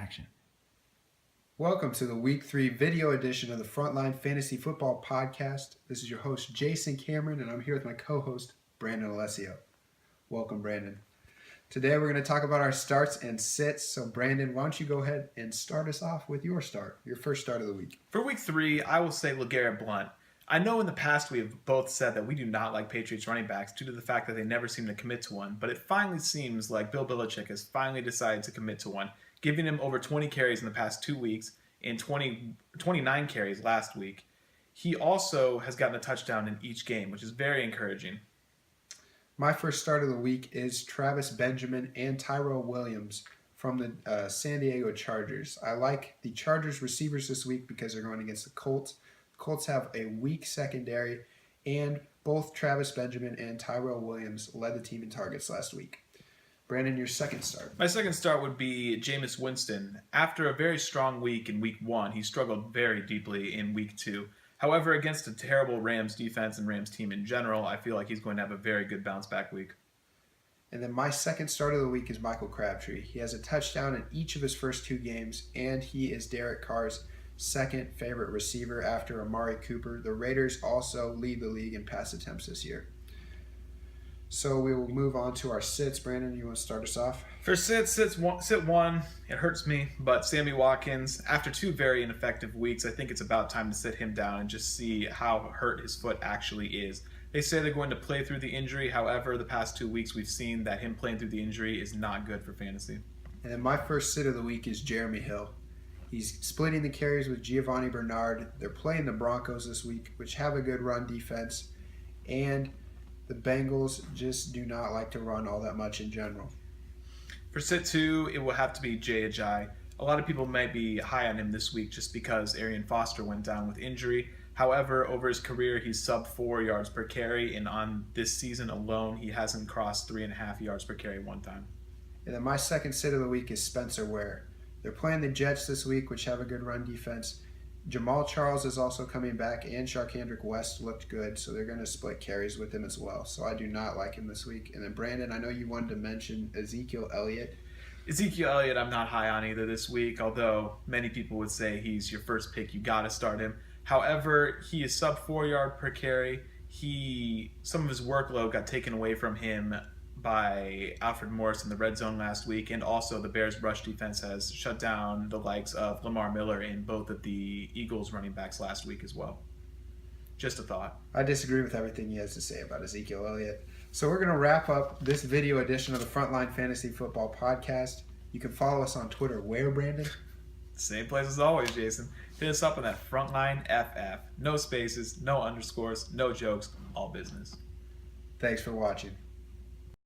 action. Welcome to the Week 3 video edition of the Frontline Fantasy Football Podcast. This is your host, Jason Cameron, and I'm here with my co-host, Brandon Alessio. Welcome, Brandon. Today we're going to talk about our starts and sits. So, Brandon, why don't you go ahead and start us off with your first start of the week. For Week 3, I will say LeGarrette Blount. I know in the past we have both said that we do not like Patriots running backs due to the fact that they never seem to commit to one, but it finally seems like Bill Belichick has finally decided to commit to one, giving him over 20 carries in the past 2 weeks and 29 carries last week. He also has gotten a touchdown in each game, which is very encouraging. My first start of the week is Travis Benjamin and Tyrell Williams from the San Diego Chargers. I like the Chargers receivers this week because they're going against the Colts. The Colts have a weak secondary, and both Travis Benjamin and Tyrell Williams led the team in targets last week. Brandon, your second start. My second start would be Jameis Winston. After a very strong week in Week 1, he struggled very deeply in Week 2. However, against a terrible Rams defense and Rams team in general, I feel like he's going to have a very good bounce-back week. And then my second start of the week is Michael Crabtree. He has a touchdown in each of his first 2 games, and he is Derek Carr's second favorite receiver after Amari Cooper. The Raiders also lead the league in pass attempts this year. So we will move on to our sits. Brandon, you want to start us off? For sit one, it hurts me, but Sammy Watkins, after 2 very ineffective weeks, I think it's about time to sit him down and just see how hurt his foot actually is. They say they're going to play through the injury. However, the past 2 weeks we've seen that him playing through the injury is not good for fantasy. And then my first sit of the week is Jeremy Hill. He's splitting the carries with Giovanni Bernard. They're playing the Broncos this week, which have a good run defense, and the Bengals just do not like to run all that much in general. For sit 2, it will have to be Jay Ajayi. A lot of people might be high on him this week just because Arian Foster went down with injury. However, over his career, he's sub 4 yards per carry, and on this season alone, he hasn't crossed 3.5 yards per carry one time. And then my second sit of the week is Spencer Ware. They're playing the Jets this week, which have a good run defense. Jamal Charles is also coming back, and Sharkhandrick West looked good, so they're going to split carries with him as well. So I do not like him this week. And then, Brandon, I know you wanted to mention Ezekiel Elliott. Ezekiel Elliott I'm not high on either this week, although many people would say he's your first pick. You got to start him. However, he is sub 4 yard per carry. Some of his workload got taken away from him by Alfred Morris in the red zone last week, and also the Bears' rush defense has shut down the likes of Lamar Miller and both of the Eagles running backs last week as well. Just a thought. I disagree with everything he has to say about Ezekiel Elliott. So we're going to wrap up this video edition of the Frontline Fantasy Football Podcast. You can follow us on Twitter. Where, Brandon? Same place as always, Jason. Hit us up on that Frontline FF. No spaces, no underscores, no jokes, all business. Thanks for watching.